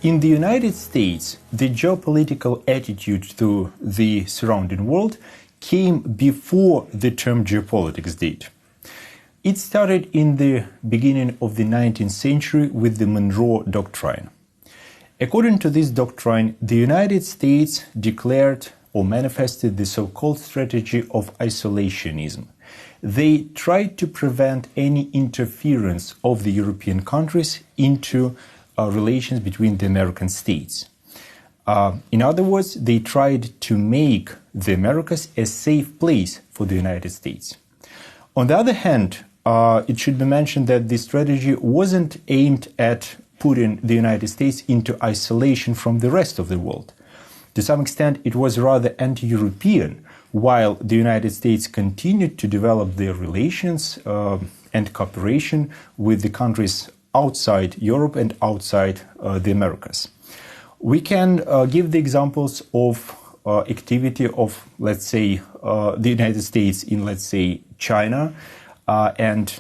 In the United States, the geopolitical attitude to the surrounding world came before the term geopolitics did. It started in the beginning of the 19th century with the Monroe Doctrine. According to this doctrine, the United States declared or manifested the so-called strategy of isolationism. They tried to prevent any interference of the European countries into relations between the American states. In other words, they tried to make the Americas a safe place for the United States. On the other hand, it should be mentioned that this strategy wasn't aimed at putting the United States into isolation from the rest of the world. To some extent, it was rather anti-European, while the United States continued to develop their relations and cooperation with the countries outside Europe and outside the Americas. We can give the examples of activity of, let's say, the United States in, let's say, China and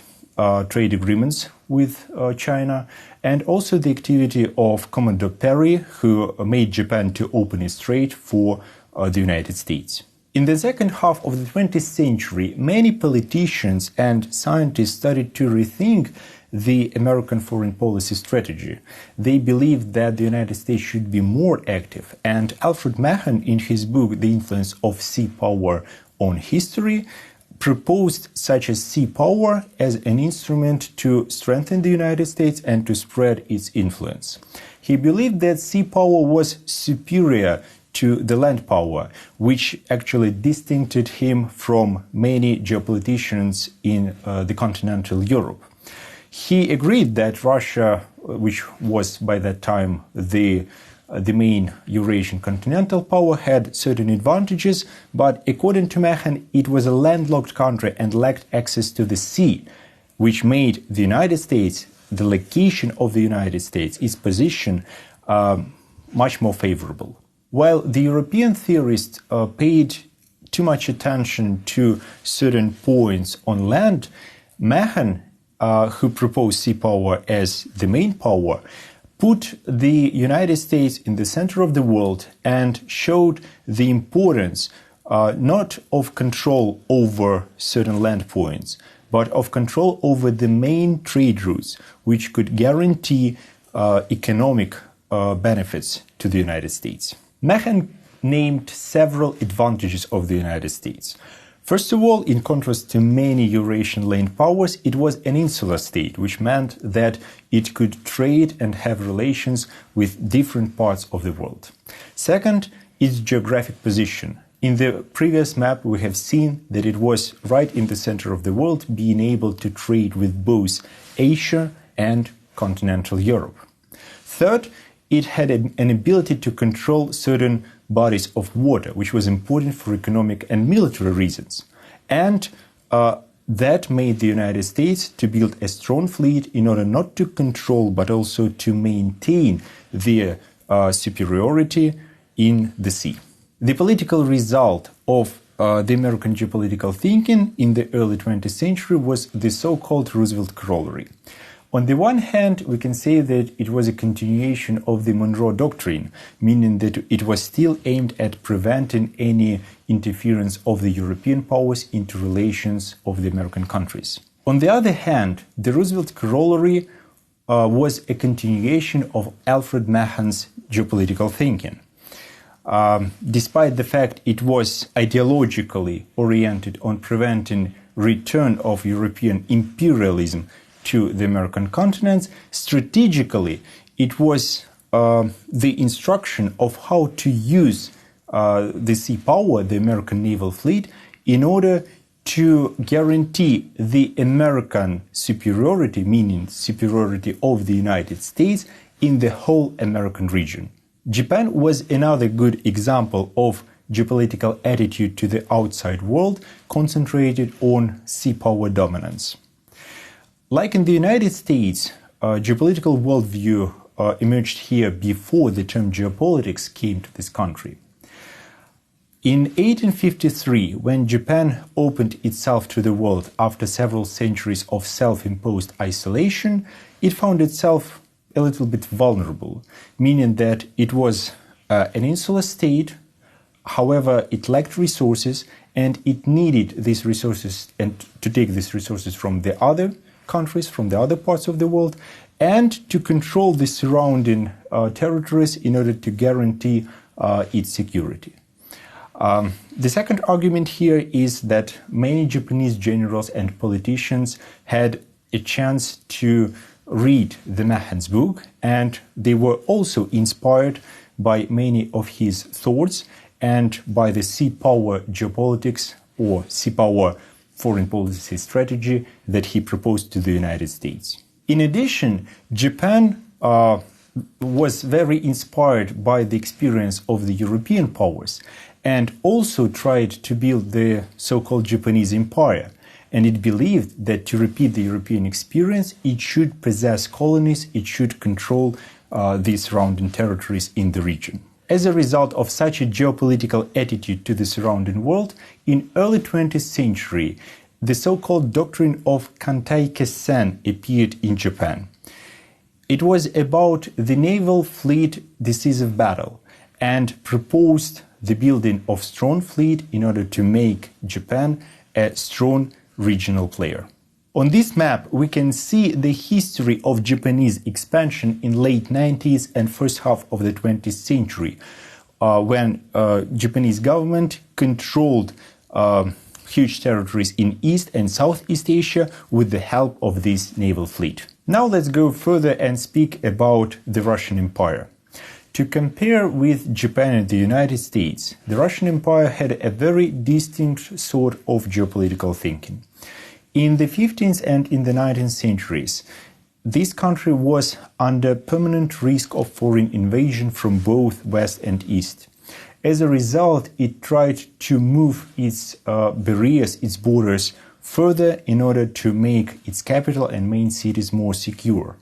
trade agreements with China, and also the activity of Commodore Perry, who made Japan to open its trade for the United States. In the second half of the 20th century, many politicians and scientists started to rethink the American foreign policy strategy. They believed that the United States should be more active, and Alfred Mahan, in his book The Influence of Sea Power on History, proposed such a sea power as an instrument to strengthen the United States and to spread its influence. He believed that sea power was superior to the land power, which actually distincted him from many geopoliticians in the continental Europe. He agreed that Russia, which was by that time the main Eurasian continental power, had certain advantages, but according to Mahan, it was a landlocked country and lacked access to the sea, which made the United States, the location of the United States, its position, much more favorable. While the European theorists paid too much attention to certain points on land, Mahan, who proposed sea power as the main power, put the United States in the center of the world and showed the importance not of control over certain land points, but of control over the main trade routes, which could guarantee economic benefits to the United States. Mahan named several advantages of the United States. First of all, in contrast to many Eurasian land powers, it was an insular state, which meant that it could trade and have relations with different parts of the world. Second, its geographic position. In the previous map, we have seen that it was right in the center of the world, being able to trade with both Asia and continental Europe. Third, it had an ability to control certain bodies of water, which was important for economic and military reasons. And that made the United States to build a strong fleet in order not to control, but also to maintain their superiority in the sea. The political result of the American geopolitical thinking in the early 20th century was the so-called Roosevelt corollary. On the one hand, we can say that it was a continuation of the Monroe Doctrine, meaning that it was still aimed at preventing any interference of the European powers into relations of the American countries. On the other hand, the Roosevelt corollary was a continuation of Alfred Mahan's geopolitical thinking. Despite the fact it was ideologically oriented on preventing return of European imperialism to the American continents, strategically it was the instruction of how to use the sea power, the American naval fleet, in order to guarantee the American superiority, meaning superiority of the United States in the whole American region. Japan was another good example of geopolitical attitude to the outside world concentrated on sea power dominance. Like in the United States, geopolitical worldview emerged here before the term geopolitics came to this country. In 1853, when Japan opened itself to the world after several centuries of self-imposed isolation, it found itself a little bit vulnerable, meaning that it was an insular state. However, it lacked resources, and it needed these resources and to take these resources from the other countries, from the other parts of the world, and to control the surrounding territories in order to guarantee its security. The second argument here is that many Japanese generals and politicians had a chance to read the Mahan's book, and they were also inspired by many of his thoughts and by the sea power geopolitics or sea power foreign policy strategy that he proposed to the United States. In addition, Japan was very inspired by the experience of the European powers and also tried to build the so-called Japanese empire. And it believed that to repeat the European experience, it should possess colonies, it should control the surrounding territories in the region. As a result of such a geopolitical attitude to the surrounding world, in early 20th century, the so-called doctrine of Kantai-Kessen appeared in Japan. It was about the naval fleet decisive battle and proposed the building of strong fleet in order to make Japan a strong regional player. On this map, we can see the history of Japanese expansion in late 90s and first half of the 20th century, when Japanese government controlled huge territories in East and Southeast Asia with the help of this naval fleet. Now let's go further and speak about the Russian Empire. To compare with Japan and the United States, the Russian Empire had a very distinct sort of geopolitical thinking. In the 15th and in the 19th centuries, this country was under permanent risk of foreign invasion from both West and East. As a result, it tried to move its barriers, its borders, further in order to make its capital and main cities more secure.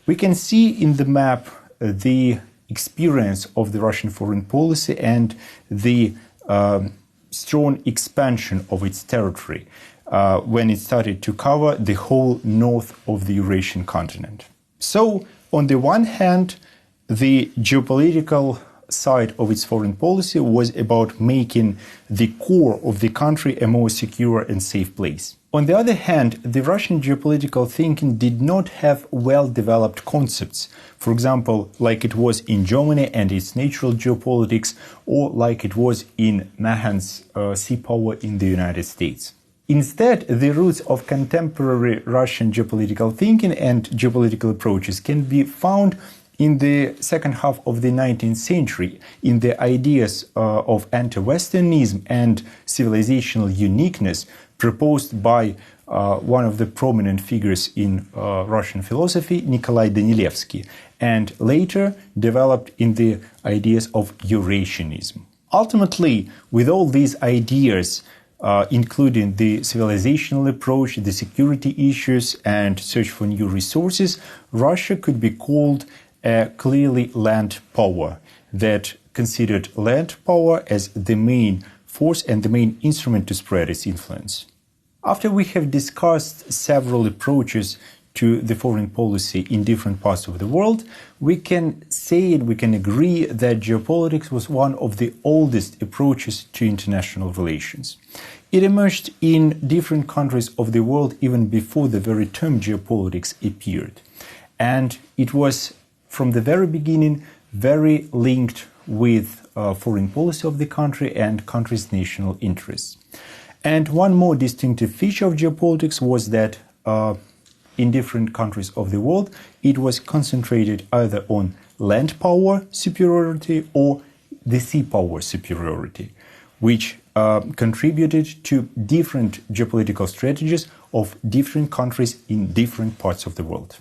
We can see in the map the experience of the Russian foreign policy and the strong expansion of its territory when it started to cover the whole north of the Eurasian continent. So, on the one hand, the geopolitical side of its foreign policy was about making the core of the country a more secure and safe place. On the other hand, the Russian geopolitical thinking did not have well-developed concepts, for example, like it was in Germany and its natural geopolitics, or like it was in Mahan's sea power in the United States. Instead, the roots of contemporary Russian geopolitical thinking and geopolitical approaches can be found in the second half of the 19th century, in the ideas of anti-Westernism and civilizational uniqueness proposed by one of the prominent figures in Russian philosophy, Nikolai Danilevsky, and later developed in the ideas of Eurasianism. Ultimately, with all these ideas, including the civilizational approach, the security issues, and search for new resources, Russia could be called a clearly land power that considered land power as the main force and the main instrument to spread its influence. After we have discussed several approaches to the foreign policy in different parts of the world, we can say and we can agree that geopolitics was one of the oldest approaches to international relations. It emerged in different countries of the world even before the very term geopolitics appeared. And it was from the very beginning very linked with foreign policy of the country and country's national interests. And one more distinctive feature of geopolitics was that in different countries of the world, it was concentrated either on land power superiority or the sea power superiority, which contributed to different geopolitical strategies of different countries in different parts of the world.